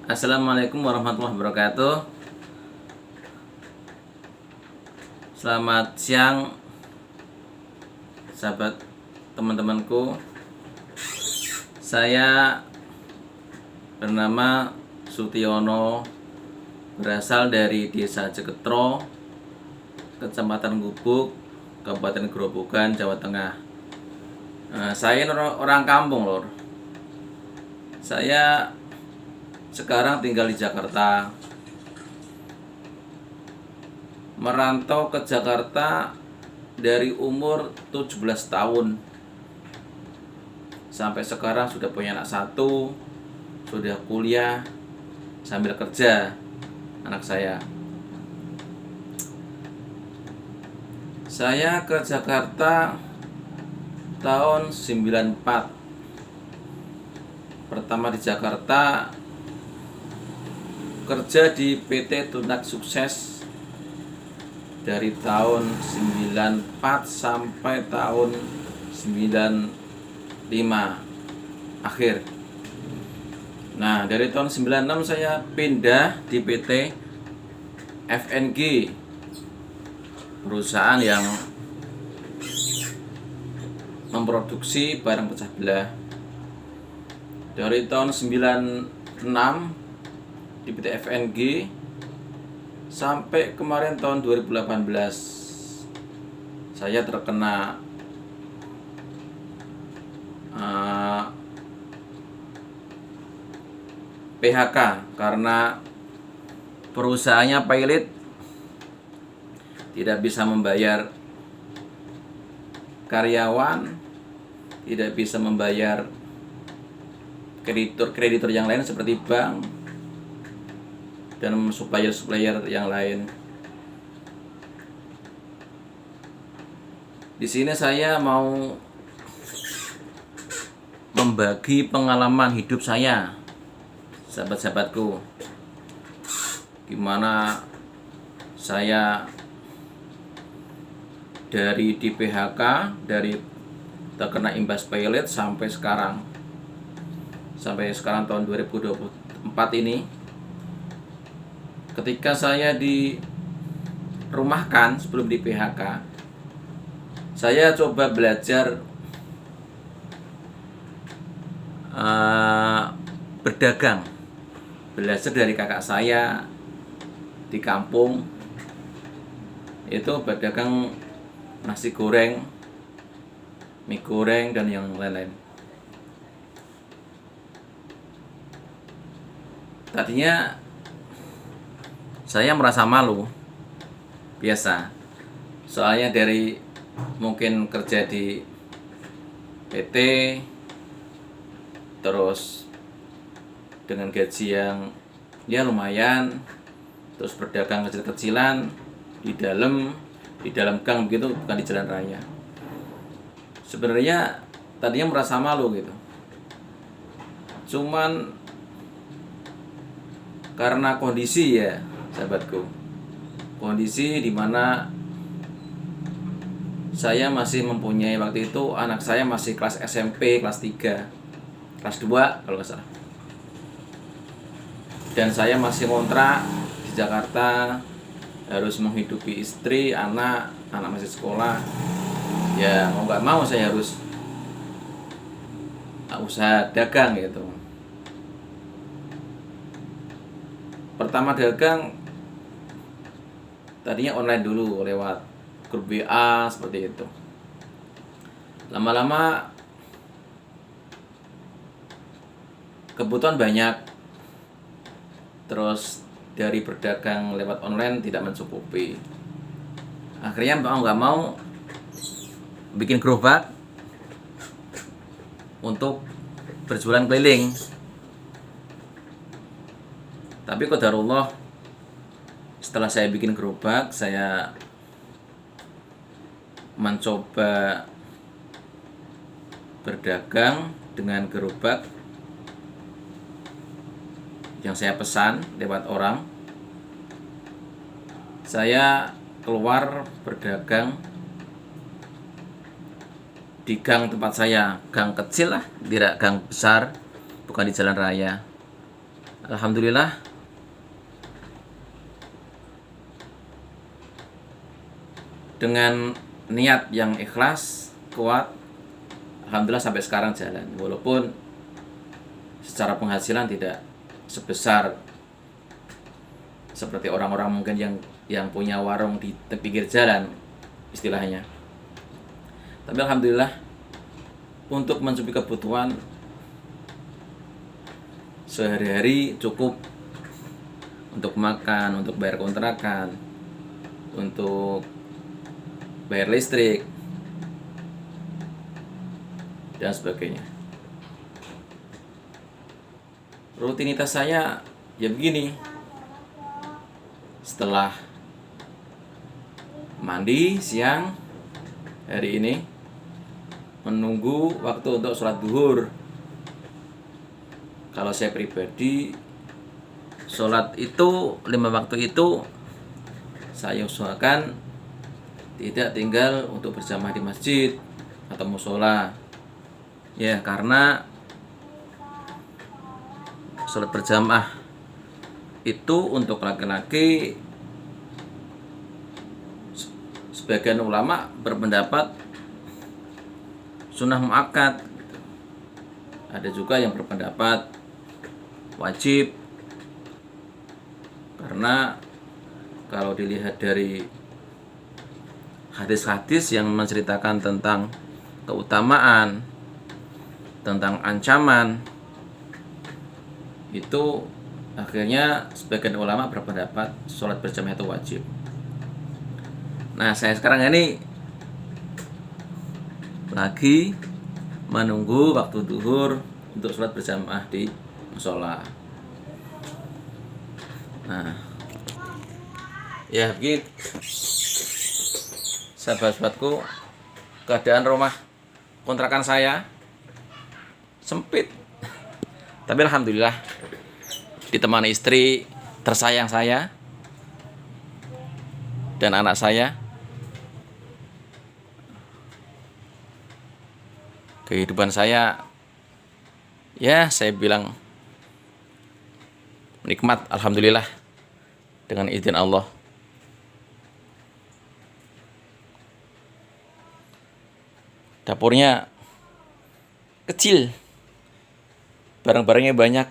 Assalamualaikum warahmatullahi wabarakatuh. Selamat siang, sahabat teman-temanku. Saya bernama Sutiono, berasal dari Desa Ceketro, Kecamatan Gubuk, Kabupaten Grobogan, Jawa Tengah. Saya orang kampung, lor. Saya sekarang tinggal di Jakarta. Merantau ke Jakarta dari umur 17 tahun. Sampai sekarang sudah punya anak satu, sudah kuliah sambil kerja anak saya. Saya ke Jakarta tahun 94. Pertama di Jakarta kerja di PT Tunak Sukses dari tahun 94 sampai tahun 95 akhir. Nah, dari tahun 96 saya pindah di PT FNG, perusahaan yang memproduksi barang pecah belah. Dari tahun 96 di PT FNG sampai kemarin tahun 2018 saya terkena PHK karena perusahaannya pilot, tidak bisa membayar karyawan, tidak bisa membayar kreditur yang lain seperti bank dan supplier yang lain. Di sini saya mau membagi pengalaman hidup saya, sahabat-sahabatku, gimana saya dari di PHK, dari terkena imbas pilot sampai sekarang tahun 2024 ini. Ketika saya dirumahkan sebelum di PHK, saya coba belajar berdagang. Belajar dari kakak saya di kampung, itu berdagang nasi goreng, mie goreng, dan yang lain-lain. Tadinya saya merasa malu, biasa. Soalnya dari mungkin kerja di PT, terus dengan gaji yang ya lumayan, terus berdagang kecil-kecilan di dalam gang begitu, bukan di jalan raya. Sebenarnya tadinya merasa malu gitu. Cuman karena kondisi, ya sahabatku, kondisi dimana saya masih mempunyai, waktu itu anak saya masih kelas SMP, kelas 3, kelas 2 kalau nggak salah, dan saya masih ngontrak di Jakarta, harus menghidupi istri, anak masih sekolah. Ya mau nggak mau saya harus usaha dagang gitu. Pertama dagang tadinya online dulu, lewat grup WA seperti itu. Lama-lama kebutuhan banyak, terus dari berdagang lewat online tidak mencukupi. Akhirnya mau nggak mau bikin gerobak untuk berjualan keliling. Tapi qadarullah, setelah saya bikin gerobak, saya mencoba berdagang dengan gerobak yang saya pesan lewat orang. Saya keluar berdagang di gang tempat saya, gang kecil lah, tidak gang besar, bukan di jalan raya. alhamdulillah dengan niat yang ikhlas, kuat, alhamdulillah sampai sekarang jalan. Walaupun secara penghasilan tidak sebesar seperti orang-orang mungkin yang punya warung di pinggir jalan istilahnya. Tapi alhamdulillah untuk mencukupi kebutuhan sehari-hari cukup untuk makan, untuk bayar kontrakan, untuk bayar listrik dan sebagainya. Rutinitas saya ya begini. Setelah mandi siang hari ini, menunggu waktu untuk sholat duhur. Kalau saya pribadi, sholat itu 5 waktu itu saya usahakan tidak tinggal untuk berjamaah di masjid atau musola. Ya, karena sholat berjamaah itu untuk laki-laki, sebagian ulama berpendapat sunnah muakkad. Ada juga yang berpendapat wajib, karena kalau dilihat dari hadis-hadis yang menceritakan tentang keutamaan, tentang ancaman, itu akhirnya sebagian ulama berpendapat sholat berjamaah itu wajib. Nah, saya sekarang ini lagi menunggu waktu duhur untuk sholat berjamaah di musola. Nah, ya begitu sahabat-sahabatku, keadaan rumah kontrakan saya sempit, tapi alhamdulillah ditemani istri tersayang saya dan anak saya. Kehidupan saya, ya saya bilang nikmat, alhamdulillah, dengan izin Allah. Dapurnya kecil, barang-barangnya banyak,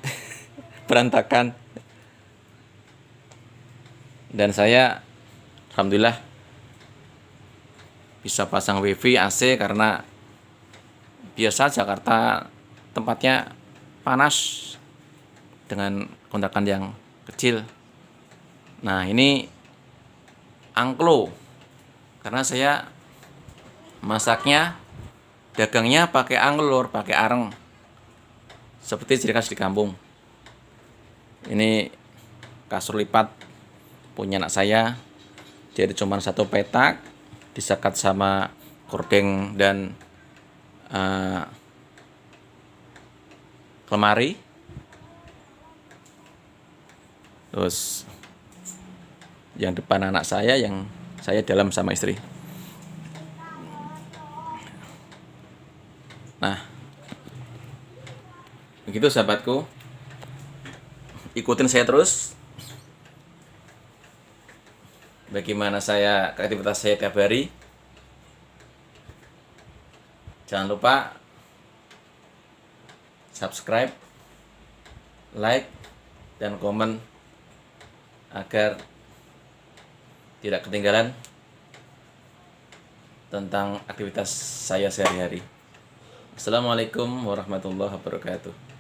berantakan. Dan saya alhamdulillah bisa pasang wifi, AC, karena biasa Jakarta tempatnya panas dengan kontrakan yang kecil. Nah, ini angklo, karena saya masaknya, dagangnya pakai anglor, pakai areng, seperti ciri khas di kampung. Ini kasur lipat punya anak saya, jadi cuma 1 petak, disekat sama kordeng dan lemari. Terus yang depan anak saya, yang saya dalam sama istri. Nah, begitu sahabatku, ikutin saya terus bagaimana aktivitas saya tiap hari. Jangan lupa subscribe, like, dan komen agar tidak ketinggalan tentang aktivitas saya sehari-hari. Assalamualaikum warahmatullahi wabarakatuh.